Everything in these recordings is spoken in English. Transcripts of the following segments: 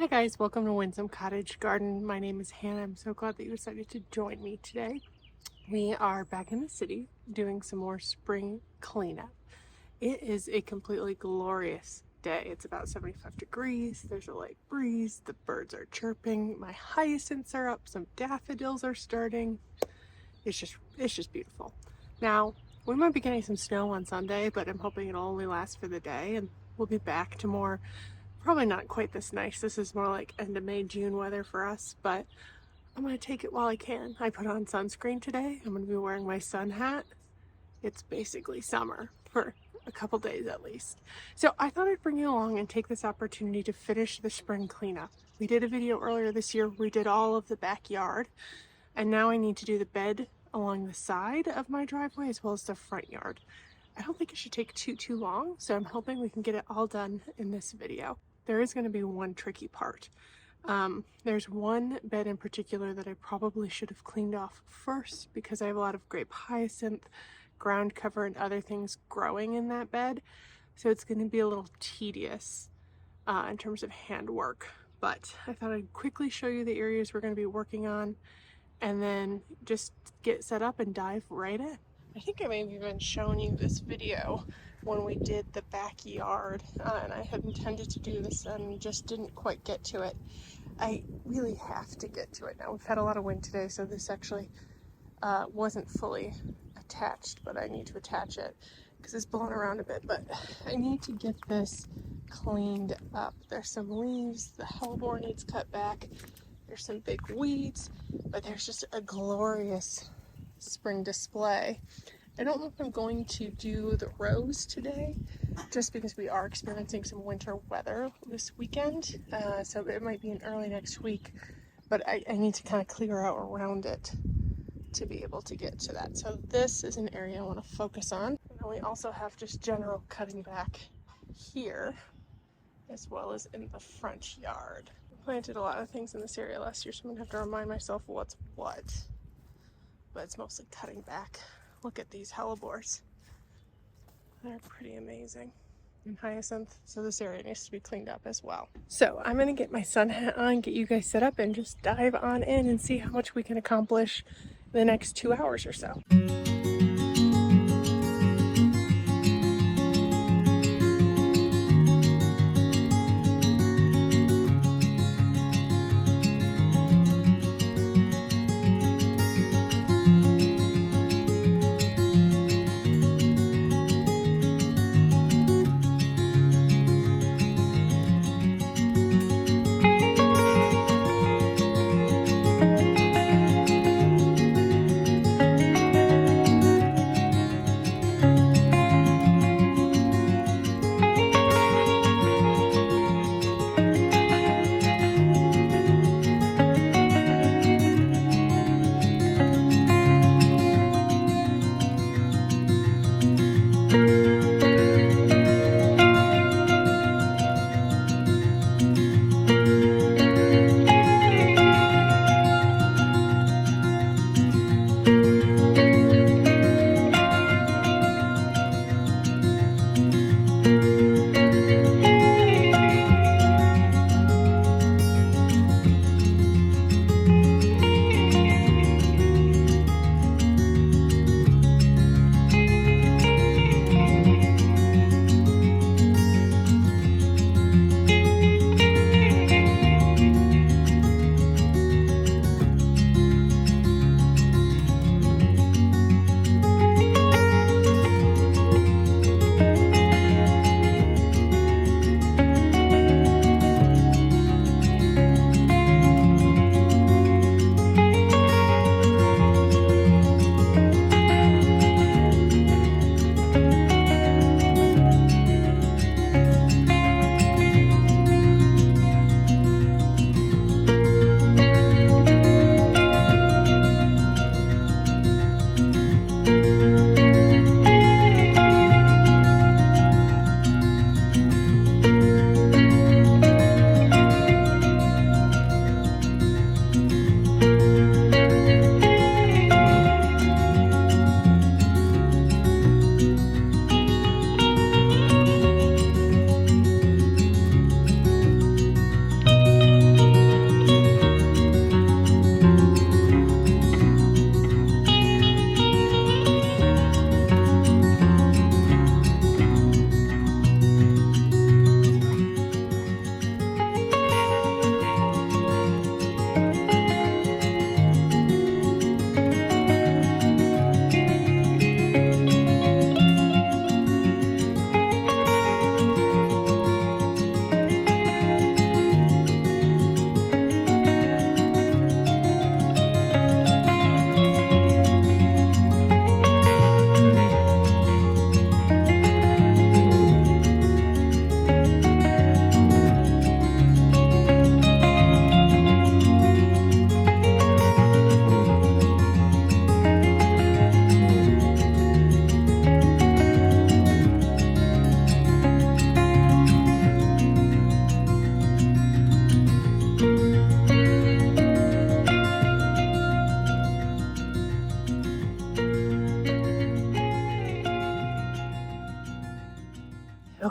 Hi guys, welcome to Windsome Cottage Garden. My name is Hannah. I'm so glad that you decided to join me today. We are back in the city doing some more spring cleanup. It is a completely glorious day. It's about 75 degrees. There's a light breeze. The birds are chirping. My hyacinths are up. Some daffodils are starting. It's just beautiful. Now, we might be getting some snow on Sunday, but I'm hoping it'll only last for the day and we'll be back to more. Probably not quite this nice. This is more like end of May, June weather for us, but I'm going to take it while I can. I put on sunscreen today. I'm going to be wearing my sun hat. It's basically summer for a couple days at least. So I thought I'd bring you along and take this opportunity to finish the spring cleanup. We did a video earlier this year. We did all of the backyard, and now I need to do the bed along the side of my driveway as well as the front yard. I don't think it should take too long, so I'm hoping we can get it all done in this video. There is going to be one tricky part. There's one bed in particular that I probably should have cleaned off first because I have a lot of grape hyacinth, ground cover, and other things growing in that bed. So it's going to be a little tedious in terms of handwork. But I thought I'd quickly show you the areas we're going to be working on and then just get set up and dive right in. I think I may have even shown you this video when we did the backyard, and I had intended to do this and just didn't quite get to it. I really have to get to it now. We've had a lot of wind today, so this actually wasn't fully attached, but I need to attach it because it's blowing around a bit. But I need to get this cleaned up. There's some leaves, the hellebore needs cut back, there's some big weeds, but there's just a glorious spring display. I don't know if I'm going to do the rose today just because we are experiencing some winter weather this weekend, so it might be in early next week, but I need to kind of clear out around it to be able to get to that. So this is an area I want to focus on. And then we also have just general cutting back here as well as in the front yard. I planted a lot of things in this area last year, so I'm going to have to remind myself what's what. But it's mostly cutting back. Look at these hellebores. They're pretty amazing. And hyacinth, so this area needs to be cleaned up as well. So I'm gonna get my sun hat on, get you guys set up, and just dive on in and see how much we can accomplish in the next 2 hours or so.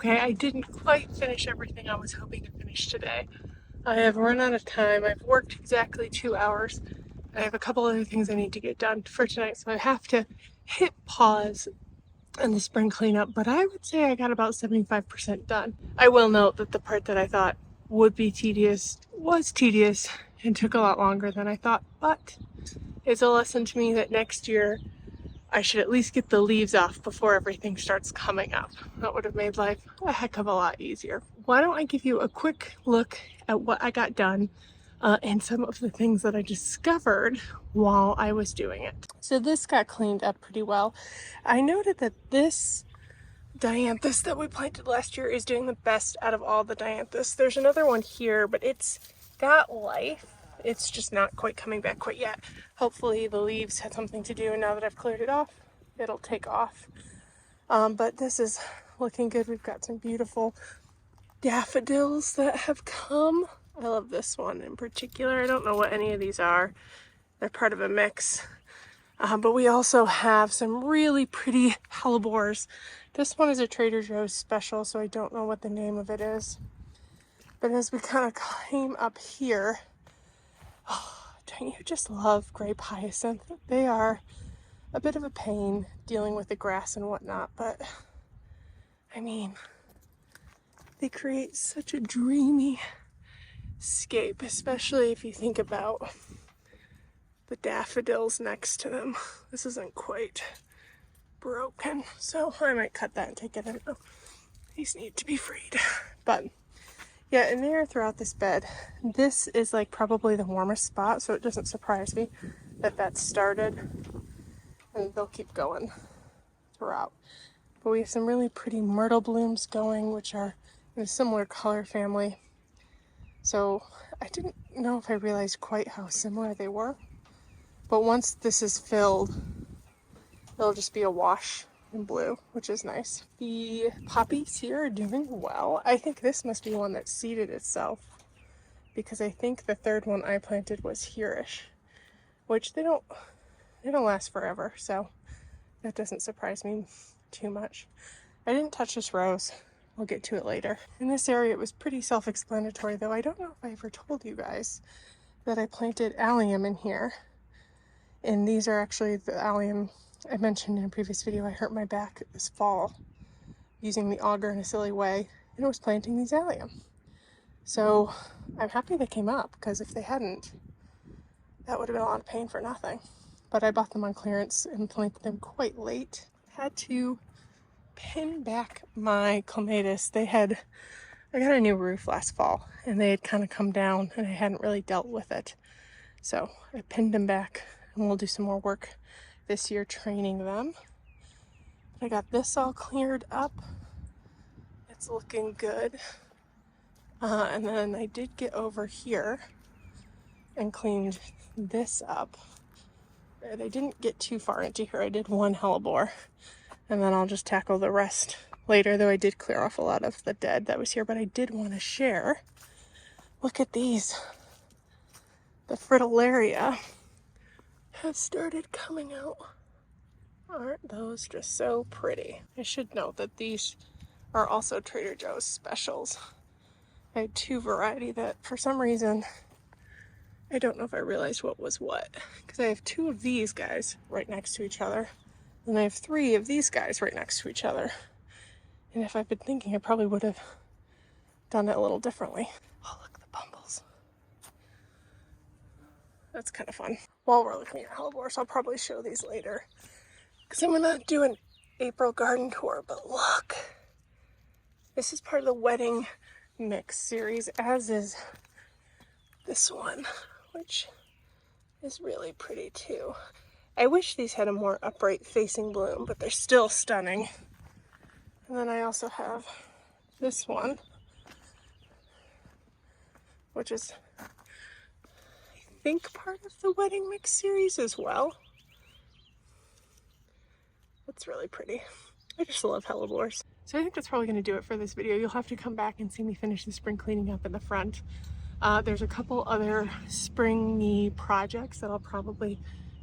Okay, I didn't quite finish everything I was hoping to finish today. I have run out of time. I've worked exactly 2 hours. I have a couple other things I need to get done for tonight, so I have to hit pause on the spring cleanup, but I would say I got about 75% done. I will note that the part that I thought would be tedious was tedious and took a lot longer than I thought, but it's a lesson to me that next year I should at least get the leaves off before everything starts coming up. That would have made life a heck of a lot easier. Why don't I give you a quick look at what I got done and some of the things that I discovered while I was doing it. So this got cleaned up pretty well. I noted that this dianthus that we planted last year is doing the best out of all the dianthus. There's another one here, but it's got life. It's just not quite coming back quite yet. Hopefully the leaves had something to do, and now that I've cleared it off, it'll take off. But this is looking good. We've got some beautiful daffodils that have come. I love this one in particular. I don't know what any of these are. They're part of a mix. But we also have some really pretty hellebores. This one is a Trader Joe's special, so I don't know what the name of it is. But as we kind of came up here, oh, don't you just love grape hyacinth? They are a bit of a pain dealing with the grass and whatnot, but I mean, they create such a dreamy scape, especially if you think about the daffodils next to them. This isn't quite broken, so I might cut that and take it in. Oh, these need to be freed. But yeah, and there throughout this bed, this is like probably the warmest spot, so it doesn't surprise me that that started, and they'll keep going throughout. But we have some really pretty myrtle blooms going, which are in a similar color family. So I didn't know if I realized quite how similar they were. But once this is filled, it'll just be a wash in blue, which is nice. The poppies here are doing well. I think this must be one that seeded itself, because I think the third one I planted was here-ish, which they don't last forever, so that doesn't surprise me too much. I didn't touch this rose. We'll get to it later. In this area, it was pretty self-explanatory, though I don't know if I ever told you guys that I planted allium in here. And these are actually the allium I mentioned in a previous video. I hurt my back this fall using the auger in a silly way, and I was planting these allium. So I'm happy they came up, because if they hadn't, that would have been a lot of pain for nothing. But I bought them on clearance and planted them quite late. Had to pin back my clematis. I got a new roof last fall, and they had kind of come down, and I hadn't really dealt with it. So I pinned them back, and we'll do some more work this year training them. I got this all cleared up. It's looking good. And then I did get over here and cleaned this up. And I didn't get too far into here. I did one hellebore, and then I'll just tackle the rest later, though I did clear off a lot of the dead that was here. But I did want to share. Look at these. The fritillaria have started coming out. Aren't those just so pretty? I should note that these are also Trader Joe's specials. I had two variety that for some reason, I don't know if I realized what was what, because I have two of these guys right next to each other, and I have three of these guys right next to each other. And if I've been thinking, I probably would have done it a little differently. Oh, look at the bumbles. That's kind of fun. While we're looking at hellebores, I'll probably show these later, because I'm gonna do an April garden tour. But look, this is part of the wedding mix series, as is this one, which is really pretty too. I wish these had a more upright facing bloom, but they're still stunning. And then I also have this one, which is, I think, part of the wedding mix series as well. It's really pretty. I just love hellebores. So I think that's probably going to do it for this video. You'll have to come back and see me finish the spring cleaning up in the front. There's a couple other springy projects that I'll probably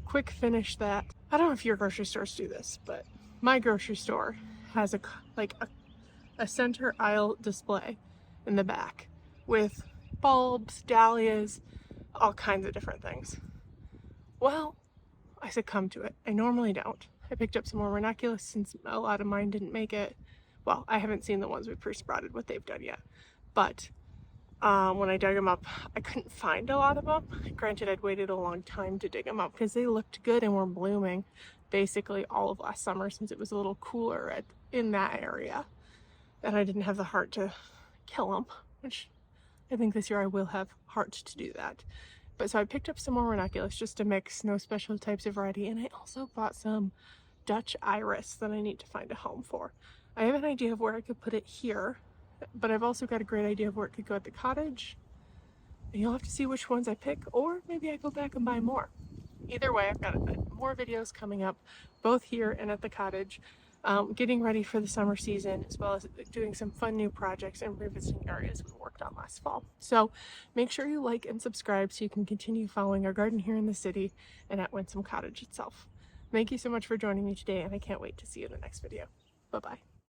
quick finish that. I don't know if your grocery stores do this, but my grocery store has a a center aisle display in the back with bulbs, dahlias, all kinds of different things. Well, I succumbed to it. I normally don't. I picked up some more ranunculus since a lot of mine didn't make it. Well, I haven't seen the ones we pre-sprouted, what they've done yet. But when I dug them up, I couldn't find a lot of them. Granted, I'd waited a long time to dig them up because they looked good and were blooming basically all of last summer since it was a little cooler in that area. And I didn't have the heart to kill them, which I think this year I will have heart to do that. But so I picked up some more ranunculus just to mix, no special types of variety. And I also bought some Dutch iris that I need to find a home for. I have an idea of where I could put it here, but I've also got a great idea of where it could go at the cottage. And you'll have to see which ones I pick, or maybe I go back and buy more. Either way, I've got more videos coming up, both here and at the cottage, getting ready for the summer season, as well as doing some fun new projects and revisiting areas we worked on last fall. So make sure you like and subscribe so you can continue following our garden here in the city and at Windsome Cottage itself. Thank you so much for joining me today, and I can't wait to see you in the next video. Bye-bye.